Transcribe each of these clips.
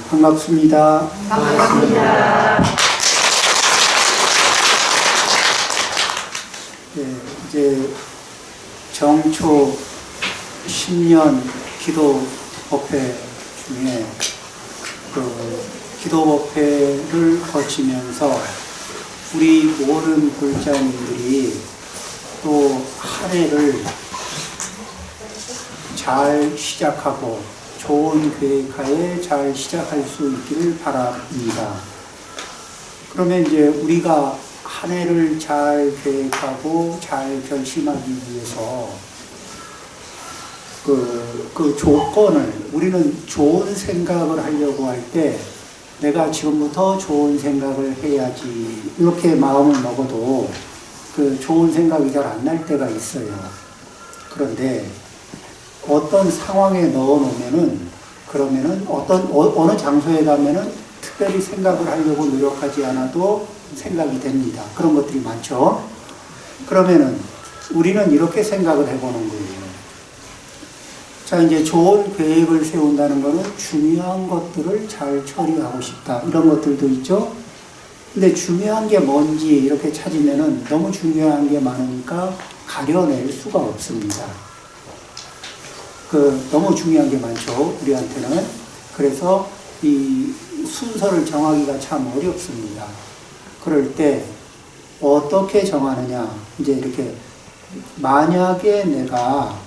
반갑습니다. 반갑습니다. 네, 이제 정초 10년 기도 법회 중에 그 기도 법회를 거치면서 우리 모든 불자님들이 또 한 해를 잘 시작하고 좋은 계획하에 잘 시작할 수 있기를 바랍니다. 그러면 이제 우리가 한 해를 잘 계획하고 잘 결심하기 위해서 그 조건을 우리는 좋은 생각을 하려고 할 때 내가 지금부터 좋은 생각을 해야지 이렇게 마음을 먹어도 그 좋은 생각이 잘 안 날 때가 있어요. 그런데 어떤 상황에 넣어 놓으면은 그러면은 어느 장소에 가면은 특별히 생각을 하려고 노력하지 않아도 생각이 됩니다. 그런 것들이 많죠. 그러면은 우리는 이렇게 생각을 해보는 거예요. 자, 이제 좋은 계획을 세운다는 것은 중요한 것들을 잘 처리하고 싶다. 이런 것들도 있죠. 근데 중요한 게 뭔지 이렇게 찾으면은 너무 중요한 게 많으니까 가려낼 수가 없습니다. 너무 중요한 게 많죠, 우리한테는. 그래서 이 순서를 정하기가 참 어렵습니다. 그럴 때 어떻게 정하느냐. 이제 이렇게 만약에 내가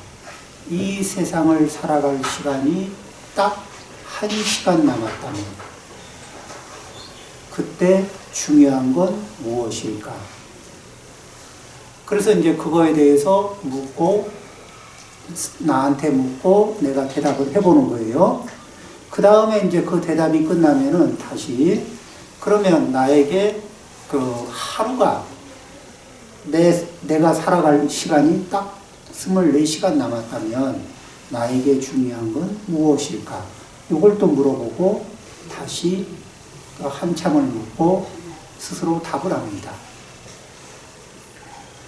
이 세상을 살아갈 시간이 딱 1시간 남았다면 그때 중요한 건 무엇일까? 그래서 이제 그거에 대해서 나한테 묻고 내가 대답을 해보는 거예요. 그 다음에 이제 그 대답이 끝나면은 다시 그러면 나에게 그 하루가 내가 살아갈 시간이 딱 24시간 남았다면 나에게 중요한 건 무엇일까? 이걸 또 물어보고 다시 한참을 묻고 스스로 답을 합니다.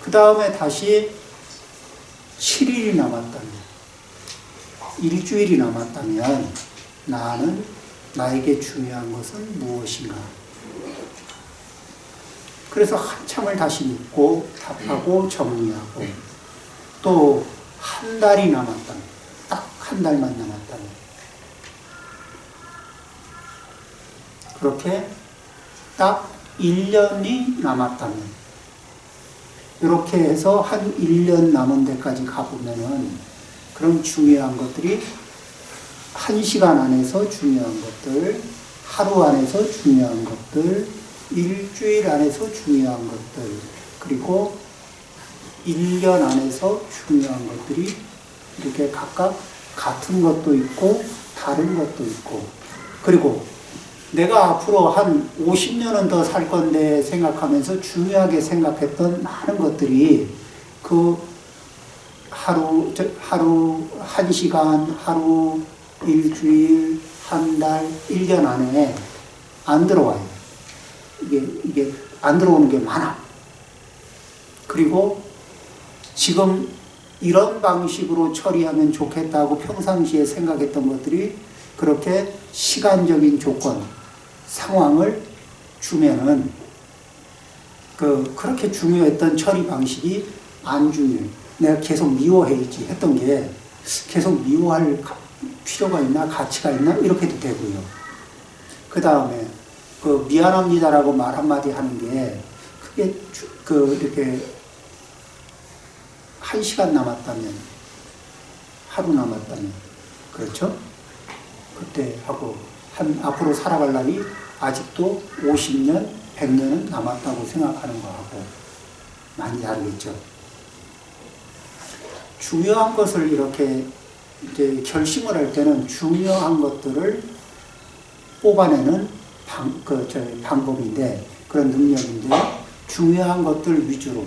그 다음에 다시 7일이 남았다면, 일주일이 남았다면 나에게 중요한 것은 무엇인가? 그래서 한참을 다시 묻고 답하고 정리하고 또 한 달이 남았다면, 딱 한 달만 남았다면 그렇게 딱 1년이 남았다면 이렇게 해서 한 1년 남은 데까지 가보면은 그럼 중요한 것들이 1시간 안에서 중요한 것들, 하루 안에서 중요한 것들, 일주일 안에서 중요한 것들, 그리고 1년 안에서 중요한 것들이 이렇게 각각 같은 것도 있고 다른 것도 있고, 그리고 내가 앞으로 한 50년은 더 살 건데 생각하면서 중요하게 생각했던 많은 것들이 그 하루, 1시간, 하루, 일주일, 한 달, 1년 안에 안 들어와요. 이게 안 들어오는 게 많아. 그리고 지금 이런 방식으로 처리하면 좋겠다고 평상시에 생각했던 것들이 그렇게 시간적인 조건, 상황을 주면은 그렇게 중요했던 처리 방식이 안 중요해. 내가 계속 미워해야지 했던 게 계속 미워할 필요가 있나, 가치가 있나, 이렇게도 되고요. 그 다음에 미안합니다라고 말 한마디 하는 게 그게 이렇게 1시간 남았다면, 하루 남았다면, 그렇죠? 그때 하고 앞으로 살아갈 날이 아직도 50년, 100년은 남았다고 생각하는 거하고 많이 다르겠죠. 중요한 것을 이렇게 이제 결심을 할 때는 중요한 것들을 뽑아내는 방법인데, 그런 능력인데, 중요한 것들 위주로.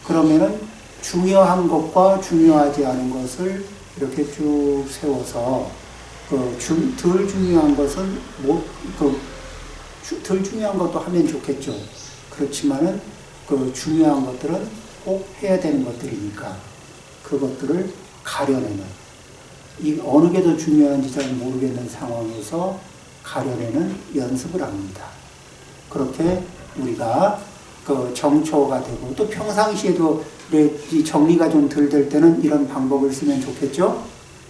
그러면은 중요한 것과 중요하지 않은 것을 이렇게 쭉 세워서 덜 중요한 것은 덜 중요한 것도 하면 좋겠죠. 그렇지만은 중요한 것들은 꼭 해야 되는 것들이니까 그것들을 가려내는, 이 어느 게 더 중요한지 잘 모르겠는 상황에서 가려내는 연습을 합니다. 그렇게 우리가 그 정초가 되고 또 평상시에도 정리가 좀 덜 될 때는 이런 방법을 쓰면 좋겠죠.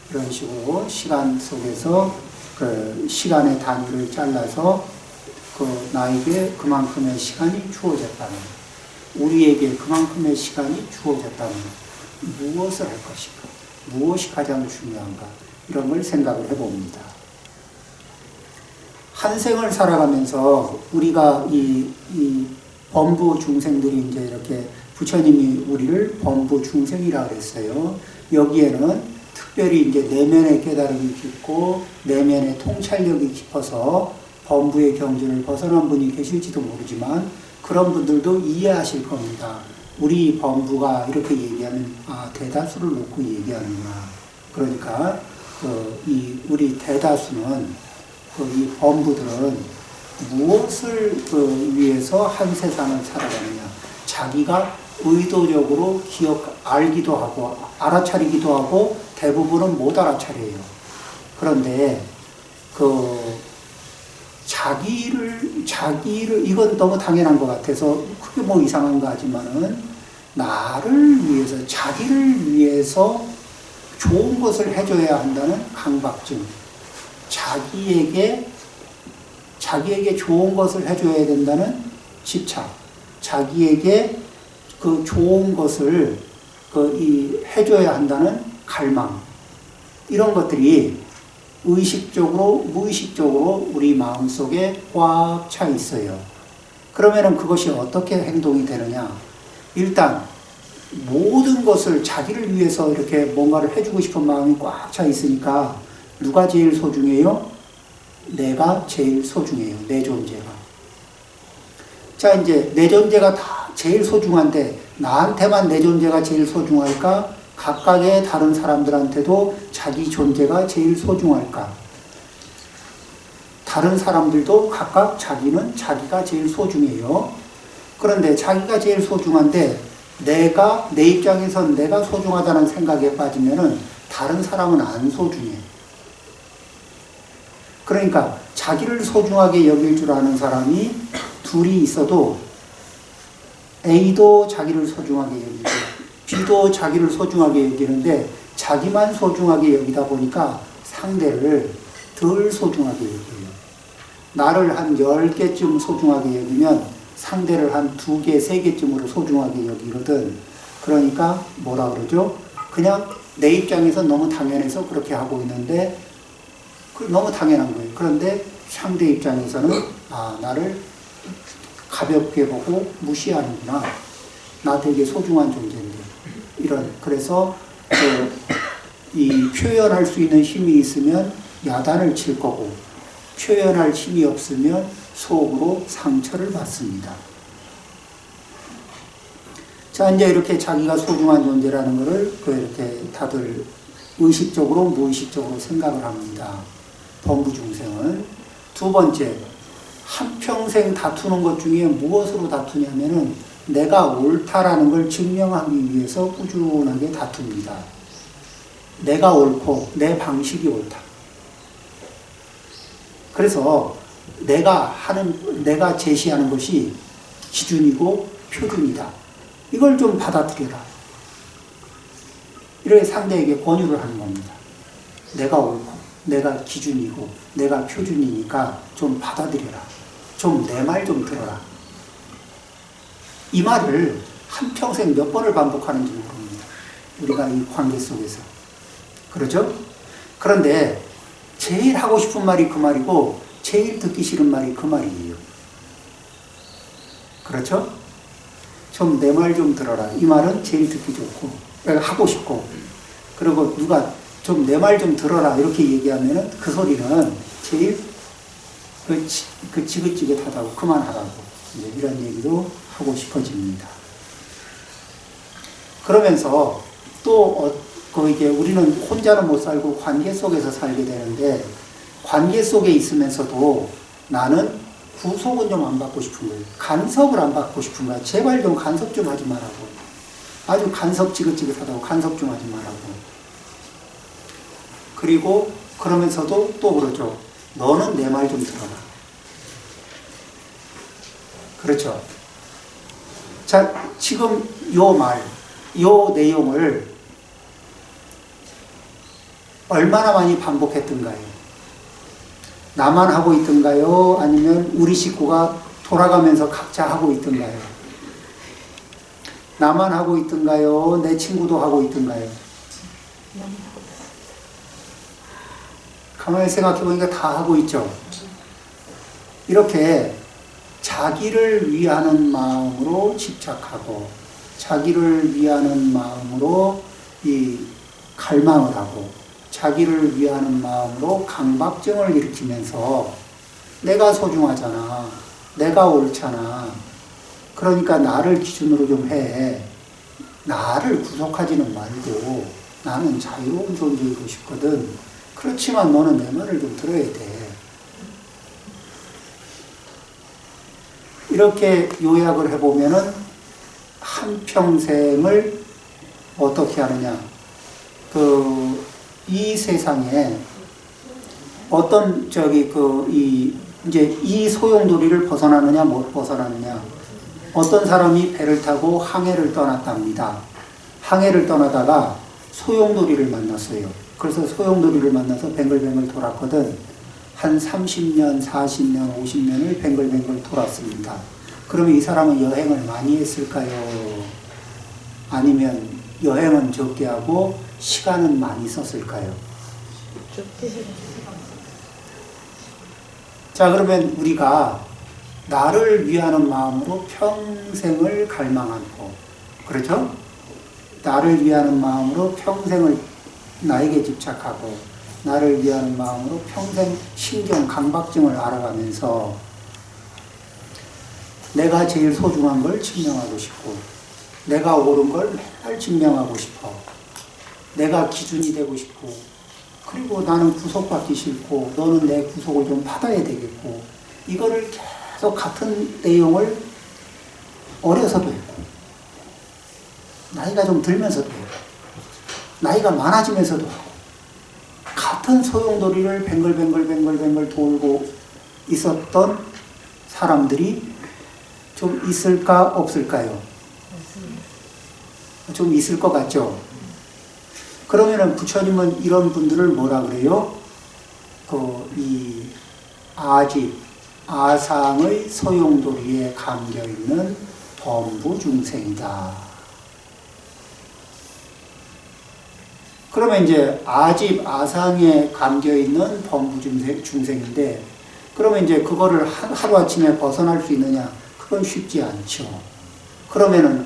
이런 식으로 시간 속에서 그 시간의 단위를 잘라서 그 나에게 그만큼의 시간이 주어졌다면, 우리에게 그만큼의 시간이 주어졌다면 무엇을 할 것인가, 무엇이 가장 중요한가, 이런 걸 생각을 해봅니다. 한 생을 살아가면서 우리가 이 범부 중생들이 이제 이렇게 부처님이 우리를 범부 중생이라 그랬어요. 여기에는 특별히 이제 내면의 깨달음이 깊고 내면의 통찰력이 깊어서 범부의 경전을 벗어난 분이 계실지도 모르지만 그런 분들도 이해하실 겁니다. 우리 범부가 이렇게 얘기하면 대다수를 놓고 얘기하는구나. 그러니까 우리 대다수는 이 범부들은 무엇을 위해서 한 세상을 살아가느냐. 자기가 의도적으로 알기도 하고 알아차리기도 하고 대부분은 못 알아차려요. 그런데 자기를 이건 너무 당연한 것 같아서 크게 뭐 이상한 거 하지만은 나를 위해서, 자기를 위해서 좋은 것을 해줘야 한다는 강박증, 자기에게 좋은 것을 해줘야 된다는 집착, 자기에게 그 좋은 것을 해줘야 한다는 갈망, 이런 것들이 의식적으로 무의식적으로 우리 마음속에 꽉 차 있어요. 그러면은 그것이 어떻게 행동이 되느냐? 일단 모든 것을 자기를 위해서 이렇게 뭔가를 해주고 싶은 마음이 꽉 차 있으니까 누가 제일 소중해요? 내가 제일 소중해요. 내 존재가. 자, 이제 내 존재가 다 제일 소중한데 나한테만 내 존재가 제일 소중할까? 각각의 다른 사람들한테도 자기 존재가 제일 소중할까? 다른 사람들도 각각 자기가 제일 소중해요. 그런데 자기가 제일 소중한데 내 입장에선 내가 소중하다는 생각에 빠지면은 다른 사람은 안 소중해. 그러니까 자기를 소중하게 여길 줄 아는 사람이 둘이 있어도 A도 자기를 소중하게 여기고 B도 자기를 소중하게 여기는데 자기만 소중하게 여기다 보니까 상대를 덜 소중하게 여겨요. 나를 한 10개쯤 소중하게 여기면 상대를 한 2개, 3개쯤으로 소중하게 여기거든. 그러니까 뭐라 그러죠? 그냥 내 입장에서 너무 당연해서 그렇게 하고 있는데 너무 당연한 거예요. 그런데 상대 입장에서는 나를 가볍게 보고 무시하는구나. 나 되게 소중한 존재인데. 그래서 이 표현할 수 있는 힘이 있으면 야단을 칠 거고 표현할 힘이 없으면 속으로 상처를 받습니다. 자, 이제 이렇게 자기가 소중한 존재라는 것을 이렇게 다들 의식적으로 무의식적으로 생각을 합니다. 범부 중생은. 두 번째, 한평생 다투는 것 중에 무엇으로 다투냐면은 내가 옳다라는 걸 증명하기 위해서 꾸준하게 다툽니다. 내가 옳고 내 방식이 옳다. 그래서 내가 제시하는 것이 기준이고 표준이다. 이걸 좀 받아들여라. 이렇게 상대에게 권유를 하는 겁니다. 내가 옳고 내가 기준이고 내가 표준이니까 좀 받아들여라. 좀 내 말 좀 들어라. 이 말을 한평생 몇 번을 반복하는지 모릅니다. 우리가 이 관계 속에서. 그렇죠? 그런데 제일 하고 싶은 말이 그 말이고 제일 듣기 싫은 말이 그 말이에요. 그렇죠? 좀 내 말 좀 들어라. 이 말은 제일 듣기 좋고 내가 하고 싶고, 그리고 누가 좀 내 말 좀 들어라 이렇게 얘기하면은 그 소리는 제일 지긋지긋하다고 그만하라고 이런 얘기도 하고 싶어집니다. 그러면서 또 이게 우리는 혼자는 못 살고 관계 속에서 살게 되는데 관계 속에 있으면서도 나는 구속은 좀 안 받고 싶은 거예요. 간섭을 안 받고 싶은 거야. 제발 좀 간섭 좀 하지 말라고. 아주 간섭 지긋지긋하다고 간섭 좀 하지 말라고. 그리고 그러면서도 또 그러죠. 너는 내 말 좀 들어라. 그렇죠. 자, 지금 요 말, 요 내용을 얼마나 많이 반복했던가요? 나만 하고 있던가요? 아니면 우리 식구가 돌아가면서 각자 하고 있던가요? 나만 하고 있던가요? 내 친구도 하고 있던가요? 가만히 생각해 보니까 다 하고 있죠. 이렇게 자기를 위하는 마음으로 집착하고 자기를 위하는 마음으로 이 갈망을 하고 자기를 위하는 마음으로 강박증을 일으키면서 내가 소중하잖아. 내가 옳잖아. 그러니까 나를 기준으로 좀 해. 나를 구속하지는 말고 나는 자유로운 존재이고 싶거든. 그렇지만 너는 내 말을 좀 들어야 돼. 이렇게 요약을 해보면은 한평생을 어떻게 하느냐. 이 세상에 어떤 이제 이 소용돌이를 벗어나느냐 못 벗어나느냐. 어떤 사람이 배를 타고 항해를 떠났답니다. 항해를 떠나다가 소용돌이를 만났어요. 그래서 소용돌이를 만나서 뱅글뱅글 돌았거든. 한 30년, 40년, 50년을 뱅글뱅글 돌았습니다. 그러면 이 사람은 여행을 많이 했을까요? 아니면 여행은 적게 하고 시간은 많이 썼을까요? 자, 그러면 우리가 나를 위하는 마음으로 평생을 갈망하고, 그렇죠? 나를 위하는 마음으로 평생을 나에게 집착하고, 나를 위하는 마음으로 평생 신경, 강박증을 알아가면서 내가 제일 소중한 걸 증명하고 싶고, 내가 옳은 걸 맨날 증명하고 싶어. 내가 기준이 되고 싶고, 그리고 나는 구속받기 싫고, 너는 내 구속을 좀 받아야 되겠고, 이거를 계속 같은 내용을 어려서도 했고, 나이가 좀 들면서도 했고, 나이가 많아지면서도 하고, 같은 소용돌이를 뱅글뱅글 돌고 있었던 사람들이 좀 있을까 없을까요? 좀 있을 것 같죠? 그러면은 부처님은 이런 분들을 뭐라 그래요? 이 아상의 소용돌이에 감겨있는 범부 중생이다. 그러면 이제 아상에 감겨있는 범부 중생인데, 그러면 이제 그거를 하루아침에 벗어날 수 있느냐? 그건 쉽지 않죠. 그러면은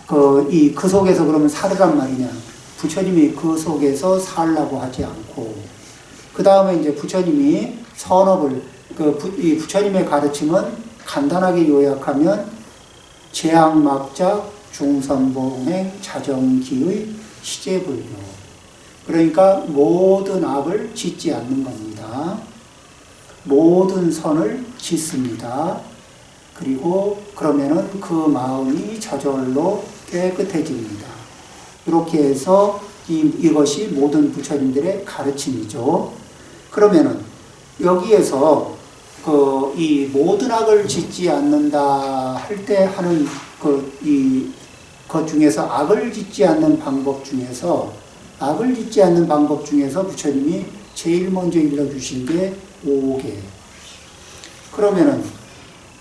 그 속에서 그러면 살으란 말이냐? 부처님이 그 속에서 살라고 하지 않고, 그 다음에 이제 부처님이 선업을, 이 부처님의 가르침은 간단하게 요약하면 재앙막작, 중선봉행, 자정기의 시제불교. 그러니까 모든 악을 짓지 않는 겁니다. 모든 선을 짓습니다. 그리고 그러면은 그 마음이 저절로 깨끗해집니다. 이렇게 해서 이것이 모든 부처님들의 가르침이죠. 그러면은 여기에서 이 모든 악을 짓지 않는다 할 때 하는 것 중에서 악을 짓지 않는 방법 중에서 부처님이 제일 먼저 일러주신 게 5개. 그러면은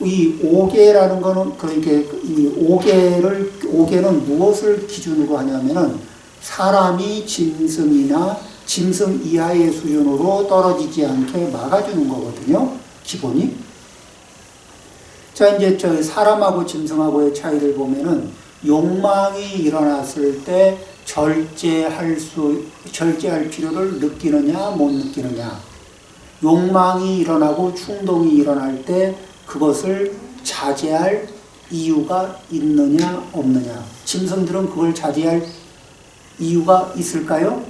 이 5개라는 거는, 그러니까 이 5개는 무엇을 기준으로 하냐면은 사람이 짐승이나 짐승 이하의 수준으로 떨어지지 않게 막아주는 거거든요. 기본이. 자, 이제 사람하고 짐승하고의 차이를 보면은 욕망이 일어났을 때 절제할 필요를 느끼느냐, 못 느끼느냐. 욕망이 일어나고 충동이 일어날 때 그것을 자제할 이유가 있느냐, 없느냐. 짐승들은 그걸 자제할 이유가 있을까요?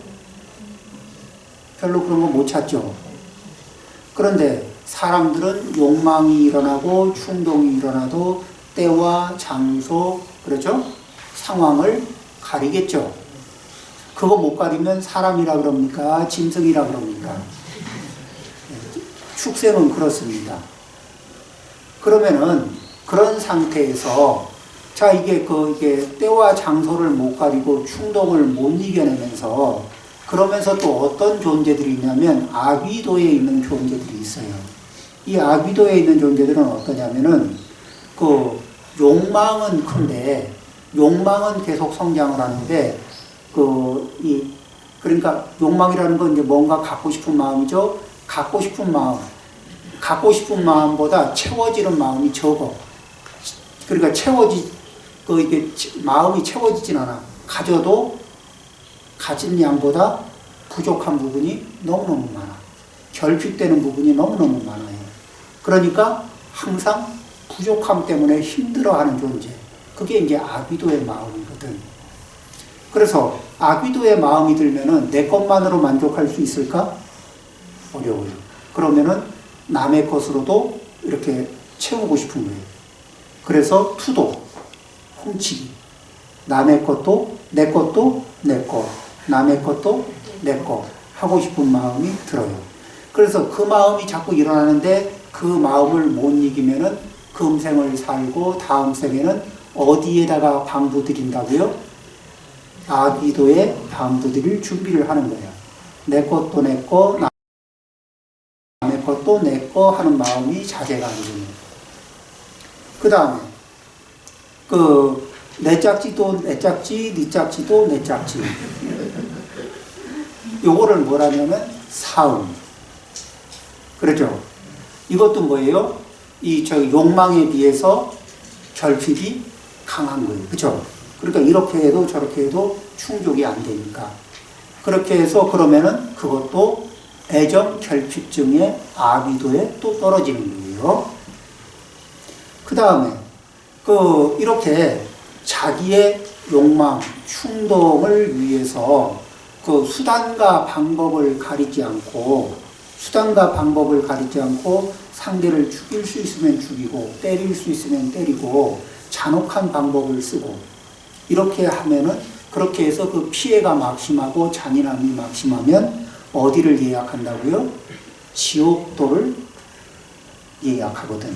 별로 그런 거 못 찾죠. 그런데 사람들은 욕망이 일어나고 충동이 일어나도 때와 장소, 그렇죠? 상황을 가리겠죠. 그거 못 가리면 사람이라 그럽니까? 짐승이라 그럽니까? 축생은 그렇습니다. 그러면은 그런 상태에서 자 이게 때와 장소를 못 가리고 충동을 못 이겨내면서 그러면서 또 어떤 존재들이 있냐면 아귀도에 있는 존재들이 있어요. 이 아귀도에 있는 존재들은 어떠냐면은 그 욕망은 큰데 욕망은 계속 성장을 하는데 그러니까 욕망이라는 건 이제 뭔가 갖고 싶은 마음이죠. 갖고 싶은 마음보다 채워지는 마음이 적어. 그러니까 이게 마음이 채워지진 않아. 가져도 가진 양보다 부족한 부분이 너무너무 많아. 결핍되는 부분이 너무너무 많아요. 그러니까 항상 부족함 때문에 힘들어하는 존재. 그게 이제 아귀도의 마음이거든. 그래서 아귀도의 마음이 들면은 내 것만으로 만족할 수 있을까? 어려워요. 그러면은 남의 것으로도 이렇게 채우고 싶은 거예요. 그래서 투도, 훔치기. 남의 것도 내 것도 내 것, 남의 것도 내 것 하고 싶은 마음이 들어요. 그래서 그 마음이 자꾸 일어나는데 그 마음을 못 이기면은 금생을 살고 다음 생에는 어디에다가 방부드린다고요? 아귀도에 방부드릴 준비를 하는 거예요. 내 것도 내 거, 남의 것도 내 거 하는 마음이 자제가 안 되는 거예요. 그 다음에 내 짝지도 내 짝지, 네 짝지도 내 짝지. 요거를 뭐라냐면 사음. 그렇죠? 이것도 뭐예요? 욕망에 비해서 결핍이 강한 거예요. 그렇죠? 그러니까 이렇게 해도 저렇게 해도 충족이 안 되니까. 그렇게 해서 그러면은 그것도 애정 결핍증의 아귀도에 또 떨어지는 거예요. 그 다음에 이렇게 자기의 욕망, 충동을 위해서 수단과 방법을 가리지 않고 상대를 죽일 수 있으면 죽이고 때릴 수 있으면 때리고 잔혹한 방법을 쓰고 이렇게 하면은 그렇게 해서 그 피해가 막심하고 잔인함이 막심하면 어디를 예약한다고요? 지옥도를 예약하거든.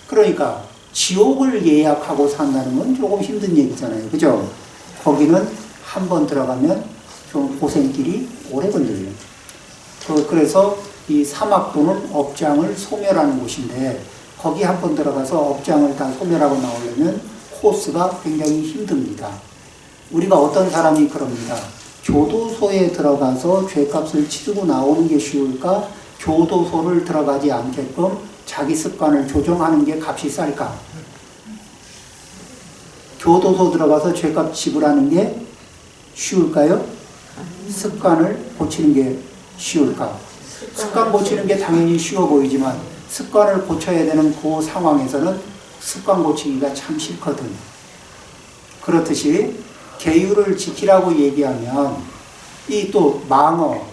그러니까 지옥을 예약하고 산다는 건 조금 힘든 얘기잖아요. 그죠? 거기는 한번 들어가면 좀 고생길이 오래 걸려요. 그래서 이 사막도는 업장을 소멸하는 곳인데 거기 한번 들어가서 업장을 다 소멸하고 나오려면 코스가 굉장히 힘듭니다. 우리가 어떤 사람이 그럽니다. 교도소에 들어가서 죄값을 치르고 나오는 게 쉬울까? 교도소를 들어가지 않게끔 자기 습관을 조정하는 게 값이 쌀까? 교도소 들어가서 죄값 지불하는 게 쉬울까요? 습관을 고치는 게 쉬울까? 습관 고치는 게 당연히 쉬워 보이지만 습관을 고쳐야 되는 그 상황에서는 습관 고치기가 참 싫거든. 그렇듯이 계율을 지키라고 얘기하면 이 또 망어,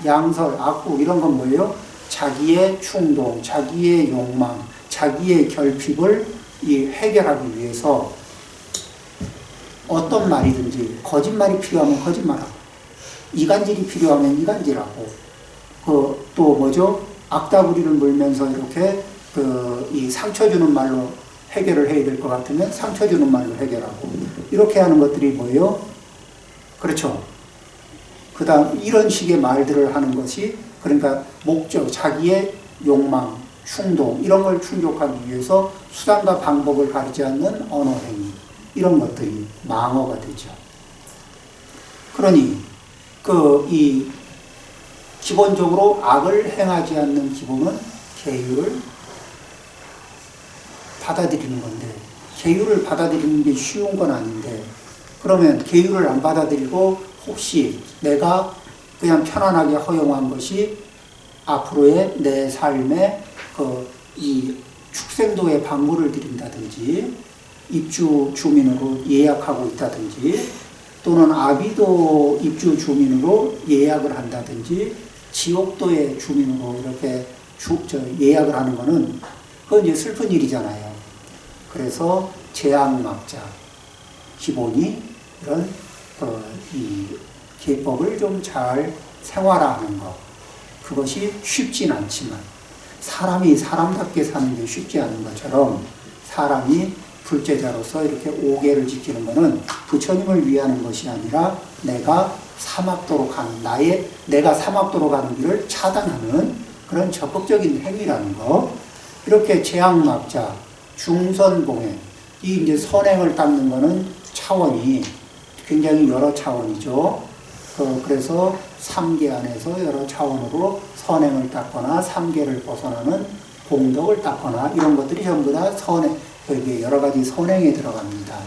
양설, 악구 이런 건 뭐예요? 자기의 충동, 자기의 욕망, 자기의 결핍을 해결하기 위해서 어떤 말이든지 거짓말이 필요하면 거짓말하고 이간질이 필요하면 이간질하고 또 뭐죠? 악다구리를 물면서 이렇게 이 상처 주는 말로 해결을 해야 될 것 같으면 상처 주는 말로 해결하고 이렇게 하는 것들이 뭐예요? 그렇죠. 그 다음 이런 식의 말들을 하는 것이 그러니까 목적, 자기의 욕망, 충동 이런 걸 충족하기 위해서 수단과 방법을 가리지 않는 언어행위 이런 것들이 망어가 되죠. 그러니 기본적으로 악을 행하지 않는 기본은 계율을 받아들이는 건데 계율을 받아들이는 게 쉬운 건 아닌데 그러면 계율을 안 받아들이고 혹시 내가 그냥 편안하게 허용한 것이 앞으로의 내 삶에 이 축생도에 방문을 드린다든지 입주 주민으로 예약하고 있다든지 또는 아비도 입주 주민으로 예약을 한다든지 지옥도의 주민으로 이렇게 예약을 하는 거는 그건 이제 슬픈 일이잖아요. 그래서 재앙막자 기본이 이런 이 계법을 좀 잘 생활화하는 것 그것이 쉽진 않지만 사람이 사람답게 사는 게 쉽지 않은 것처럼 사람이 불제자로서 이렇게 오계를 지키는 것은 부처님을 위하는 것이 아니라 내가 사막도로 가는 내가 사막도로 가는 길을 차단하는 그런 적극적인 행위라는 거. 이렇게 재앙막자, 중선봉해, 이 이제 선행을 닦는 거는 차원이 굉장히 여러 차원이죠. 그래서 3계 안에서 여러 차원으로 선행을 닦거나 3계를 벗어나는 공덕을 닦거나 이런 것들이 전부 다 여기 여러 가지 선행에 들어갑니다.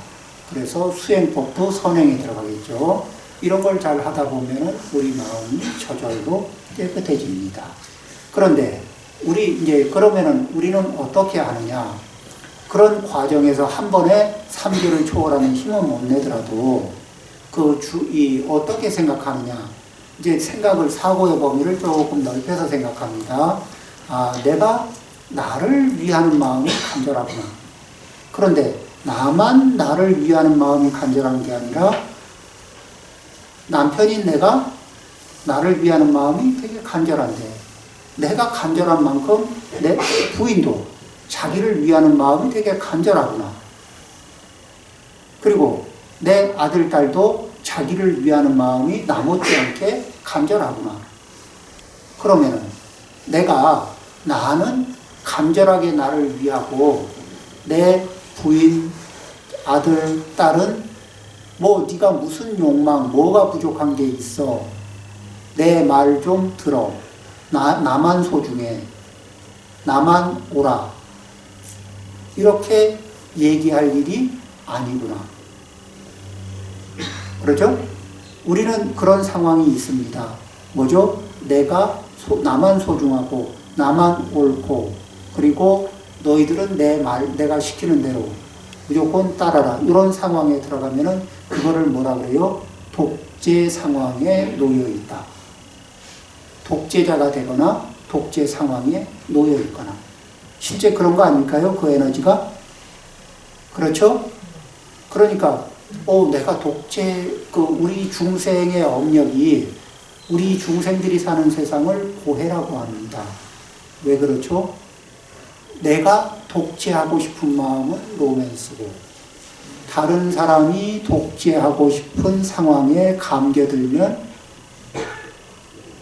그래서 수행법도 선행에 들어가겠죠. 이런 걸 잘 하다 보면은 우리 마음이 저절로 깨끗해집니다. 그런데 그러면은 우리는 어떻게 하느냐? 그런 과정에서 한 번에 3계를 초월하는 힘은 못 내더라도 어떻게 생각하느냐? 이제 사고의 범위를 조금 넓혀서 생각합니다. 내가 나를 위하는 마음이 간절하구나. 그런데 나만 나를 위하는 마음이 간절한 게 아니라 남편인 내가 나를 위하는 마음이 되게 간절한데 내가 간절한 만큼 내 부인도 자기를 위하는 마음이 되게 간절하구나. 그리고 내 아들, 딸도 자기를 위하는 마음이 나못지 않게 간절하구나. 그러면은 나는 간절하게 나를 위하고 내 부인, 아들, 딸은 네가 무슨 욕망, 뭐가 부족한 게 있어. 내 말 좀 들어. 나만 소중해. 나만 오라. 이렇게 얘기할 일이 아니구나. 그렇죠? 우리는 그런 상황이 있습니다. 뭐죠? 나만 소중하고, 나만 옳고, 그리고 너희들은 내가 시키는 대로 무조건 따라라. 이런 상황에 들어가면은 그거를 뭐라 그래요? 독재 상황에 놓여 있다. 독재자가 되거나 독재 상황에 놓여 있거나. 실제 그런 거 아닐까요? 그 에너지가? 그렇죠? 그러니까 내가 우리 중생의 업력이 우리 중생들이 사는 세상을 고해라고 합니다. 왜 그렇죠? 내가 독재하고 싶은 마음은 로맨스고 다른 사람이 독재하고 싶은 상황에 감겨들면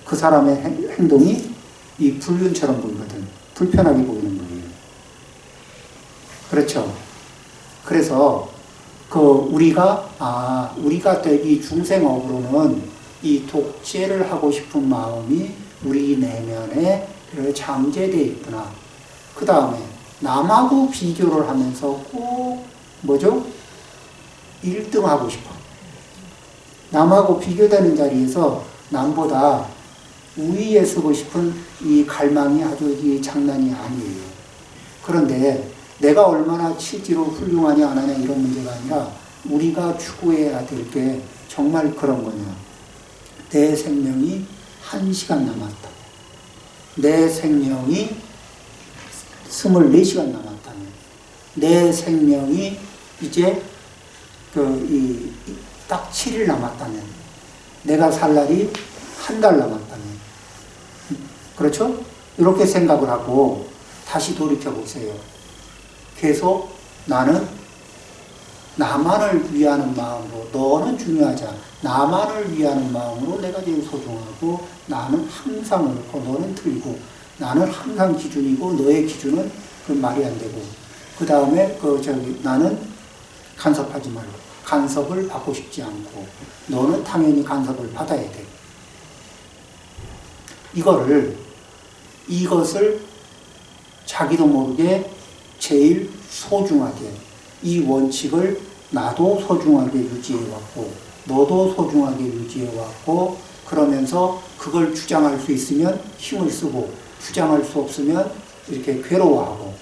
그 사람의 행동이 이 불륜처럼 보이거든. 불편하게 보이는 거예요. 그렇죠? 그래서 우리가 이 중생업으로는 이 독재를 하고 싶은 마음이 우리 내면에 잠재되어 있구나. 그 다음에 남하고 비교를 하면서 꼭 뭐죠? 1등 하고 싶어. 남하고 비교되는 자리에서 남보다 우위에 서고 싶은 이 갈망이 아주 장난이 아니에요. 그런데 내가 얼마나 실제로 훌륭하냐 안 하냐 이런 문제가 아니라 우리가 추구해야 될 게 정말 그런 거냐. 내 생명이 1시간 남았다. 내 생명이 24시간 남았다면 내 생명이 이제 딱 7일 남았다면 내가 살 날이 한 달 남았다면 그렇죠? 이렇게 생각을 하고 다시 돌이켜보세요. 계속 나는 나만을 위하는 마음으로 너는 중요하지 않아. 나만을 위하는 마음으로 내가 제일 소중하고 나는 항상 옳고 너는 틀리고 나는 항상 기준이고 너의 기준은 그 말이 안 되고 그 다음에 나는 간섭하지 말고 간섭을 받고 싶지 않고 너는 당연히 간섭을 받아야 돼. 이것을 자기도 모르게 제일 소중하게 이 원칙을 나도 소중하게 유지해왔고 너도 소중하게 유지해왔고 그러면서 그걸 주장할 수 있으면 힘을 쓰고 주장할 수 없으면 이렇게 괴로워하고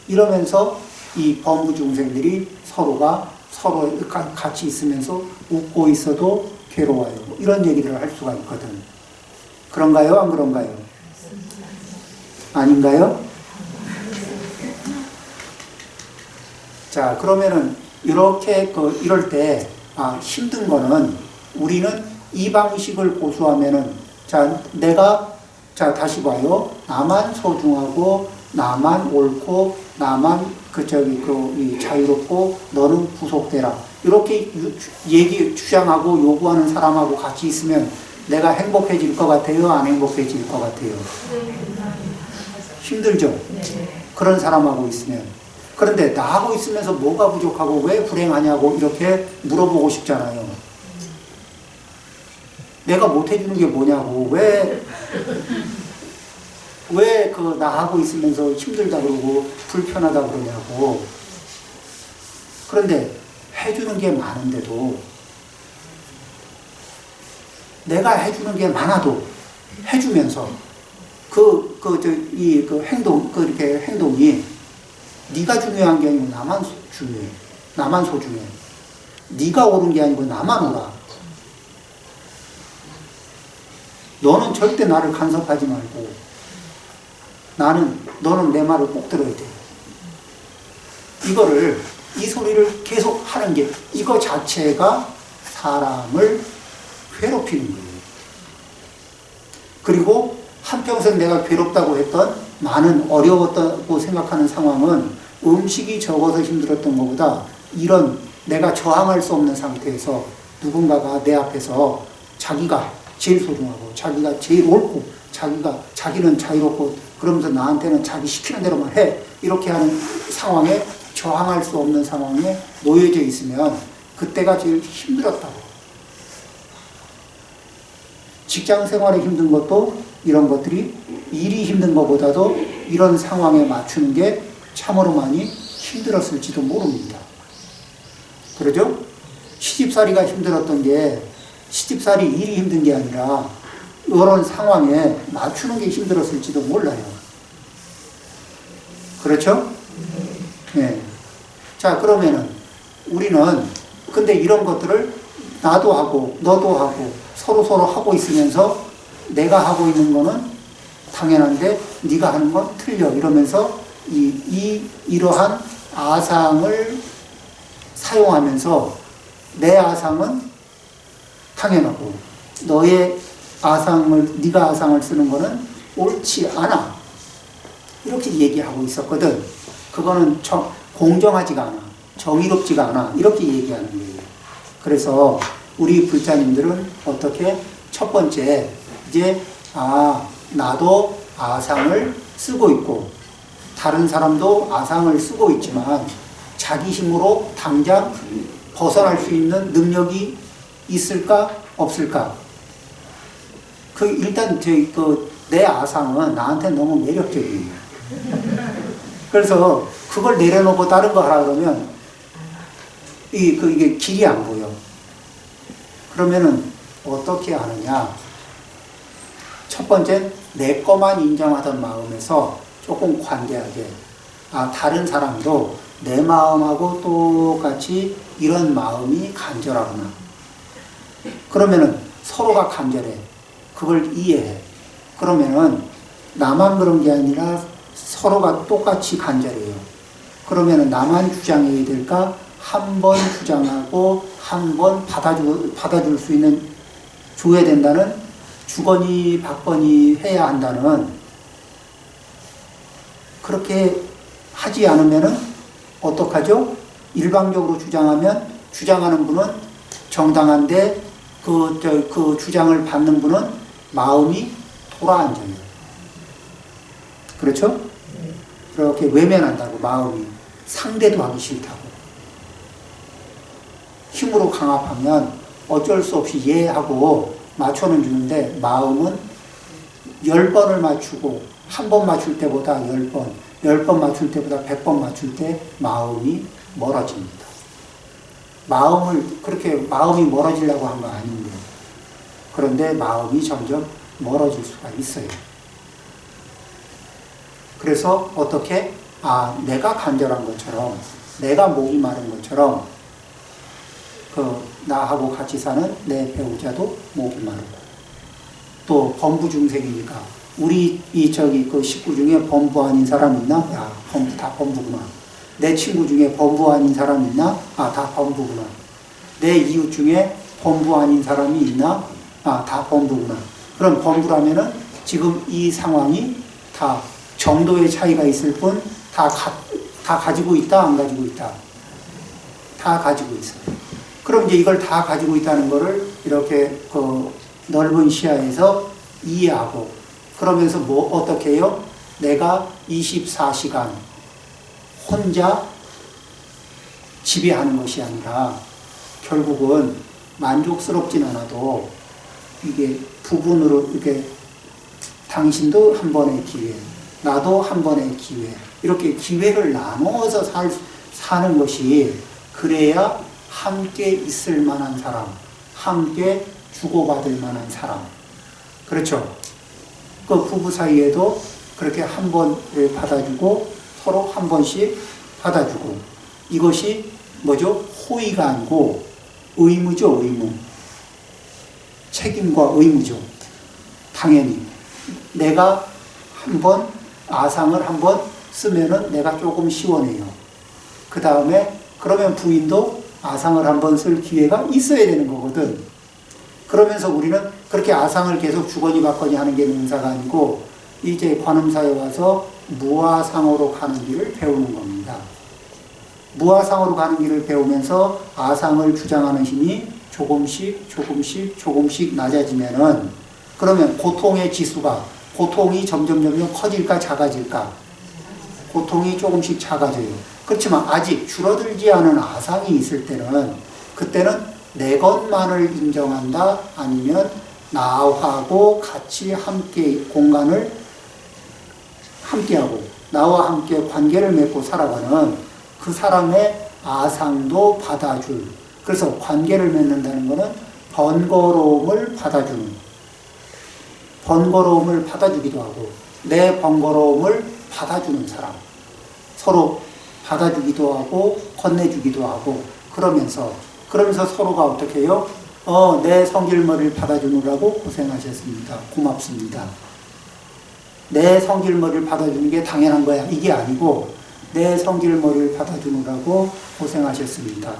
이러면서 이 범부 중생들이 서로 같이 있으면서 웃고 있어도 괴로워요. 이런 얘기를 할 수가 있거든. 그런가요? 안 그런가요? 아닌가요? 자, 그러면은 이럴 때 힘든 거는 우리는 이 방식을 고수하면은 자, 다시 봐요. 나만 소중하고, 나만 옳고, 나만 자유롭고, 너는 구속되라. 이렇게 주장하고 요구하는 사람하고 같이 있으면 내가 행복해질 것 같아요? 안 행복해질 것 같아요? 힘들죠? 그런 사람하고 있으면. 그런데 나하고 있으면서 뭐가 부족하고 왜 불행하냐고 이렇게 물어보고 싶잖아요. 내가 못해주는 게 뭐냐고, 왜 나하고 있으면서 힘들다 그러고 불편하다 그러냐고. 그런데 해주는 게 많은데도, 내가 해주는 게 많아도 해주면서 이렇게 행동이 네가 중요한 게 아니고 나만 중요해. 나만 소중해. 네가 옳은 게 아니고 나만 옳아. 너는 절대 나를 간섭하지 말고 너는 내 말을 꼭 들어야 돼. 이 소리를 계속 하는 게 이거 자체가 사람을 괴롭히는 거예요. 그리고 한평생 내가 괴롭다고 했던, 나는 어려웠다고 생각하는 상황은 음식이 적어서 힘들었던 것보다 이런 내가 저항할 수 없는 상태에서 누군가가 내 앞에서 자기가 제일 소중하고 자기가 제일 옳고 자기는 자유롭고 그러면서 나한테는 자기 시키는 대로만 해. 이렇게 하는 상황에, 저항할 수 없는 상황에 놓여져 있으면 그때가 제일 힘들었다고. 직장 생활에 힘든 것도 이런 것들이, 일이 힘든 것보다도 이런 상황에 맞추는 게 참으로 많이 힘들었을지도 모릅니다. 그러죠? 시집살이가 힘들었던 게 시집살이 일이 힘든 게 아니라 이런 상황에 맞추는 게 힘들었을지도 몰라요. 그렇죠? 네. 자, 그러면은 우리는 근데 이런 것들을 나도 하고 너도 하고 서로 하고 있으면서 내가 하고 있는 거는 당연한데 네가 하는 건 틀려 이러면서 이러한 아상을 사용하면서 내 아상은 당연하고 네가 아상을 쓰는 거는 옳지 않아. 이렇게 얘기하고 있었거든. 그거는 공정하지가 않아. 정의롭지가 않아. 이렇게 얘기하는 거예요. 그래서 우리 불자님들은 어떻게? 첫 번째, 이제, 나도 아상을 쓰고 있고, 다른 사람도 아상을 쓰고 있지만, 자기 힘으로 당장 벗어날 수 있는 능력이 있을까? 없을까? 일단, 내 아상은 나한테 너무 매력적이에요. 그래서 그걸 내려놓고 다른 거 하라 그러면, 이게 길이 안 보여. 그러면은 어떻게 하느냐? 첫 번째, 내 것만 인정하던 마음에서 조금 관대하게, 다른 사람도 내 마음하고 똑같이 이런 마음이 간절하구나. 그러면은 서로가 간절해. 그걸 이해해. 그러면은 나만 그런 게 아니라 서로가 똑같이 간절해요. 그러면은 나만 주장해야 될까? 한 번 주장하고 한 번 받아줄 수 있는, 줘야 된다는, 주거니 받거니 해야 한다는, 그렇게 하지 않으면은 어떡하죠? 일방적으로 주장하는 분은 정당한데 그 주장을 받는 분은 마음이 돌아앉아요. 그렇죠? 그렇게 외면한다고, 마음이. 상대도 하기 싫다고. 힘으로 강압하면 어쩔 수 없이 예하고 맞춰는 주는데 마음은 10번을 맞추고 한 번 맞출 때보다 10번, 10번 맞출 때보다 100번 맞출 때 마음이 멀어집니다. 그렇게 마음이 멀어지려고 한 거 아닌데, 그런데 마음이 점점 멀어질 수가 있어요. 그래서 어떻게? 내가 간절한 것처럼, 내가 목이 마른 것처럼, 나하고 같이 사는 내 배우자도 목이 마르고, 또 범부 중생이니까, 우리 식구 중에 범부 아닌 사람 있나? 다 범부구나. 내 친구 중에 범부 아닌 사람 있나? 다 범부구나. 내 이웃 중에 범부 아닌 사람이 있나? 다 범부구나. 그럼 범부라면은 지금 이 상황이 다 정도의 차이가 있을 뿐 다 가지고 있다, 안 가지고 있다? 다 가지고 있어요. 그럼 이제 이걸 다 가지고 있다는 거를 이렇게 그 넓은 시야에서 이해하고, 그러면서 뭐 어떻게 해요? 내가 24시간 혼자 지배하는 것이 아니라 결국은 만족스럽진 않아도 이게 부분으로 이렇게 당신도 한 번의 기회, 나도 한 번의 기회, 이렇게 기회를 나누어서 사는 것이, 그래야 함께 있을 만한 사람, 함께 주고받을 만한 사람. 그렇죠? 그 부부 사이에도 그렇게 한 번을 받아주고 서로 한 번씩 받아주고, 이것이 뭐죠? 호의가 아니고 의무죠, 의무. 책임과 의무죠. 당연히 내가 한번 아상을 한번 쓰면은 내가 조금 시원해요. 그 다음에 그러면 부인도 아상을 한번 쓸 기회가 있어야 되는 거거든. 그러면서 우리는 그렇게 아상을 계속 주거니 받거니 하는 게 능사가 아니고, 이제 관음사에 와서 무아상으로 가는 길을 배우는 겁니다. 무아상으로 가는 길을 배우면서 아상을 주장하는 힘이 조금씩 낮아지면은, 그러면 고통의 지수가, 고통이 점점 커질까 작아질까? 고통이 조금씩 작아져요. 그렇지만 아직 줄어들지 않은 아상이 있을 때는, 그때는 내 것만을 인정한다, 아니면 나하고 같이 함께 공간을 함께하고 나와 함께 관계를 맺고 살아가는 그 사람의 아상도 받아줄, 그래서 관계를 맺는다는 것은 번거로움을 받아주는, 번거로움을 받아주기도 하고 내 번거로움을 받아주는 사람, 서로 받아주기도 하고 건네주기도 하고, 그러면서 서로가 어떻게 해요? 내 성질머리를 받아주느라고 고생하셨습니다. 고맙습니다. 내 성질머리를 받아주는 게 당연한 거야, 이게 아니고, 내 성질머리를 받아주느라고 고생하셨습니다.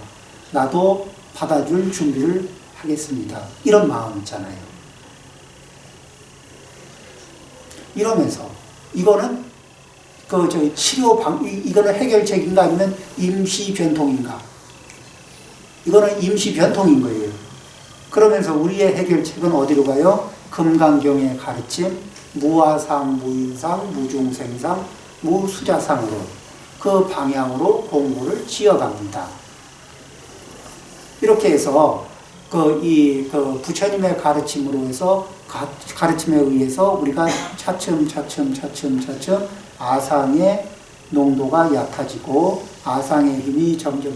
나도 받아줄 준비를 하겠습니다. 이런 마음 있잖아요. 이러면서 이거는 이거는 해결책인가 아니면 임시 변통인가? 이거는 임시 변통인 거예요. 그러면서 우리의 해결책은 어디로 가요? 금강경의 가르침, 무아상, 무인상, 무중생상, 무수자상으로, 그 방향으로 공부를 지어갑니다. 이렇게 해서 부처님의 가르침으로 해서, 가르침에 의해서 우리가 차츰 아상의 농도가 얕아지고 아상의 힘이 점점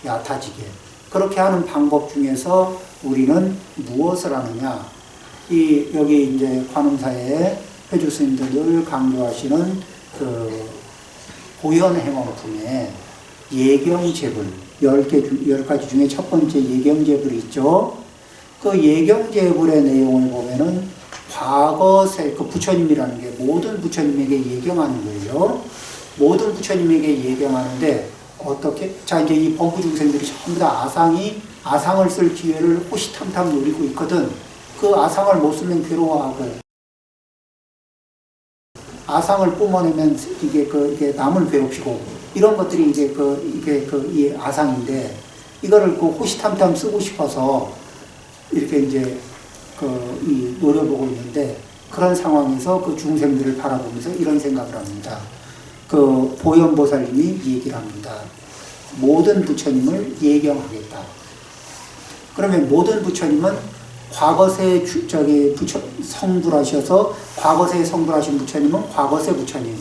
얕아지게, 그렇게 하는 방법 중에서 우리는 무엇을 하느냐? 여기 이제 관음사에 회주 스님들 늘 강조하시는 그 보현행어품에 예경제불 10가지 중에 첫 번째 예경제불이 있죠. 그 예경제불의 내용을 보면은 과거세, 그 부처님이라는 게 모든 부처님에게 예경하는 거예요. 모든 부처님에게 예경하는데, 어떻게? 자, 이제 이 범부 중생들이 전부 다 아상을 쓸 기회를 호시탐탐 노리고 있거든. 그 아상을 못 쓰면 괴로워하고, 아상을 뿜어내면 이게 남을 괴롭히고, 이런 것들이 이 아상인데, 이거를 호시탐탐 쓰고 싶어서 이렇게 이제 노려보고 있는데, 그런 상황에서 그 중생들을 바라보면서 이런 생각을 합니다. 그 보현보살님이 얘기를 합니다. 모든 부처님을 예경하겠다. 그러면 모든 부처님은 과거세 성불하셔서, 과거세에 성불하신 부처님은 과거세 부처님,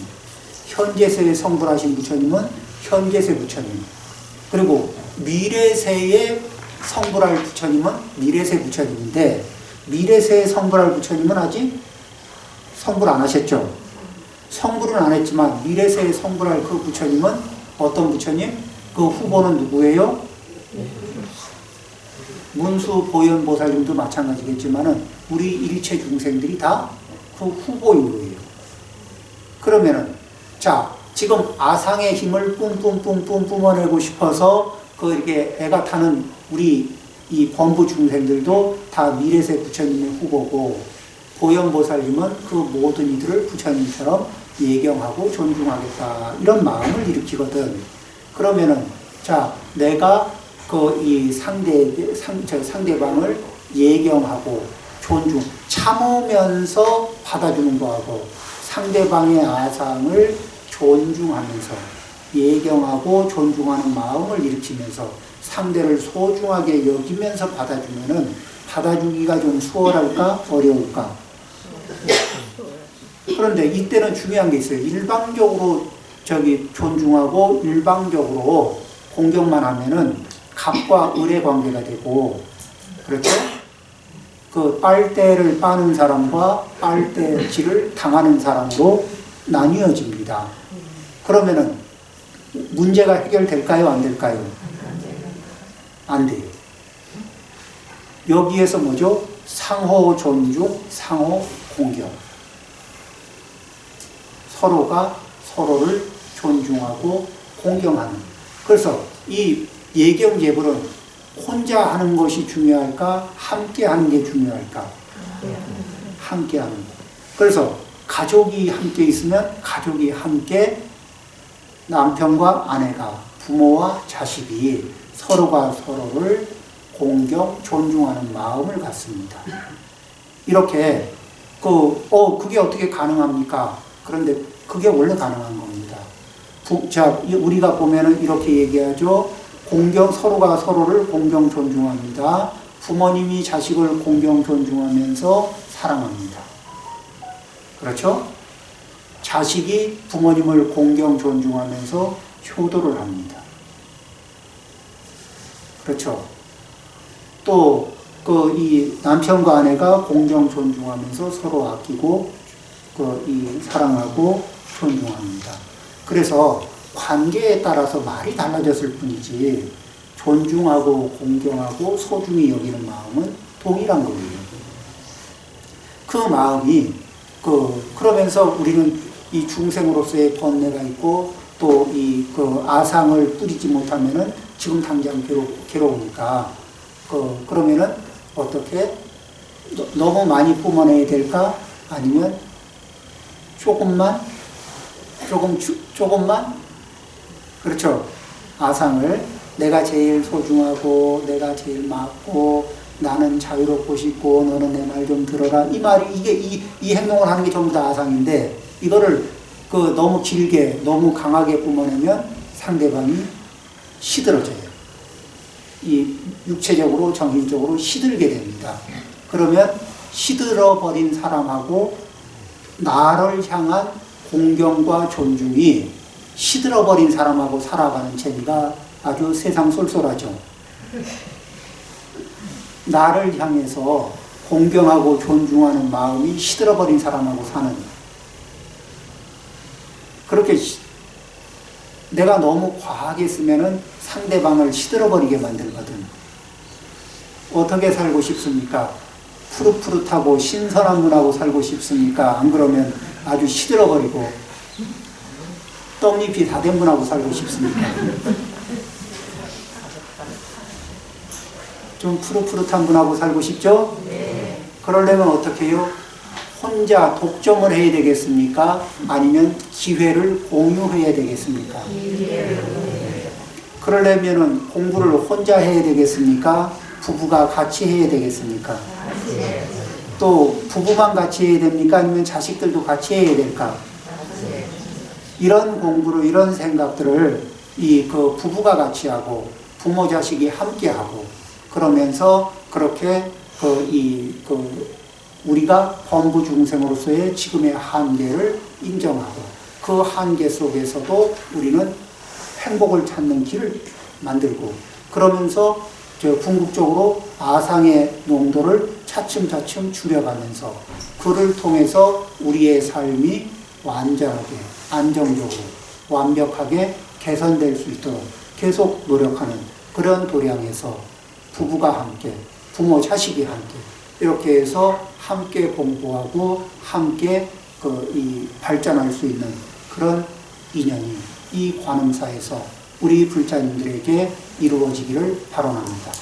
현재세에 성불하신 부처님은 현재세 부처님, 그리고 미래세에 성불할 부처님은 미래세 부처님인데, 미래세에 성불할 부처님은 아직 성불 안 하셨죠? 성불은 안 했지만 미래세에 성불할 그 부처님은 어떤 부처님? 그 후보는 누구예요? 문수 보현보살님도 마찬가지겠지만은 우리 일체 중생들이 다 그 후보인 거예요. 그러면은, 자, 지금 아상의 힘을 뿜뿜 뿜어내고 싶어서 이렇게 애가 타는 우리 이 범부 중생들도 다 미래세 부처님의 후보고, 보현보살님은 그 모든 이들을 부처님처럼 예경하고 존중하겠다 이런 마음을 일으키거든. 그러면은 자 내가 그 이 상대방을 예경하고 존중 참으면서 받아주는 거하고 상대방의 아상을 존중하면서 예경하고 존중하는 마음을 일으키면서 상대를 소중하게 여기면서 받아주면은 받아주기가 좀 수월할까 어려울까? 그런데 이때는 중요한 게 있어요. 일방적으로 존중하고 일방적으로 공경만 하면은 갑과 을의 관계가 되고, 그렇죠? 그 빨대를 빠는 사람과 빨대질을 당하는 사람으로 나뉘어집니다. 그러면은 문제가 해결될까요? 안 될까요? 안 돼요. 여기에서 뭐죠? 상호 존중, 상호 공경. 서로가 서로를 존중하고 공경하는. 그래서 이 예경예불은 혼자 하는 것이 중요할까? 함께 하는 게 중요할까? 함께 하는 거. 그래서 가족이 함께 있으면 가족이 함께 남편과 아내가 부모와 자식이 서로가 서로를 공경, 존중하는 마음을 갖습니다. 이렇게 그게 어떻게 가능합니까? 그런데 그게 원래 가능한 겁니다. 우리가 보면은 이렇게 얘기하죠. 서로가 서로를 공경 존중합니다. 부모님이 자식을 공경 존중하면서 사랑합니다. 그렇죠? 자식이 부모님을 공경 존중하면서 효도를 합니다. 그렇죠? 또 이 남편과 아내가 공경 존중하면서 서로 아끼고 사랑하고 존중합니다. 그래서 관계에 따라서 말이 달라졌을 뿐이지 존중하고 공경하고 소중히 여기는 마음은 동일한 거예요. 그 마음이 그러면서 우리는 이 중생으로서의 번뇌가 있고 또 아상을 뿌리지 못하면은 지금 당장 괴로우니까 그러면은 어떻게 너무 많이 뿜어내야 될까? 아니면 조금만 그렇죠. 아상을 내가 제일 소중하고 내가 제일 맞고 나는 자유롭고 싶고 너는 내 말 좀 들어라. 이 말이 이 행동을 하는 게 전부 다 아상인데 이거를 너무 길게 너무 강하게 뿜어내면 상대방이 시들어져요. 이 육체적으로 정신적으로 시들게 됩니다. 그러면 시들어버린 사람하고 나를 향한 공경과 존중이 시들어버린 사람하고 살아가는 재미가 아주 세상 쏠쏠하죠. 나를 향해서 공경하고 존중하는 마음이 시들어버린 사람하고 사는 그렇게 내가 너무 과하게 쓰면은 상대방을 시들어버리게 만들거든. 어떻게 살고 싶습니까? 푸릇푸릇하고 신선한 분하고 살고 싶습니까? 안 그러면 아주 시들어버리고 떡잎이 다 된 분하고 살고 싶습니까? 좀 푸릇푸릇한 분하고 살고 싶죠? 네. 그러려면 어떻게 해요? 혼자 독점을 해야 되겠습니까? 아니면 기회를 공유해야 되겠습니까? 그러려면 공부를 혼자 해야 되겠습니까? 부부가 같이 해야 되겠습니까? 또 부부만 같이 해야 됩니까? 아니면 자식들도 같이 해야 될까? 이런 공부를, 이런 생각들을 부부가 같이 하고 부모 자식이 함께 하고 그러면서 그렇게 우리가 범부 중생으로서의 지금의 한계를 인정하고 그 한계 속에서도 우리는 행복을 찾는 길을 만들고 그러면서 궁극적으로 아상의 농도를 차츰차츰 줄여가면서 그를 통해서 우리의 삶이 완전하게 안정적으로 완벽하게 개선될 수 있도록 계속 노력하는 그런 도량에서 부부가 함께 부모 자식이 함께 이렇게 해서 함께 공부하고 함께 발전할 수 있는 그런 인연이 이 관음사에서 우리 불자님들에게 이루어지기를 바라옵니다.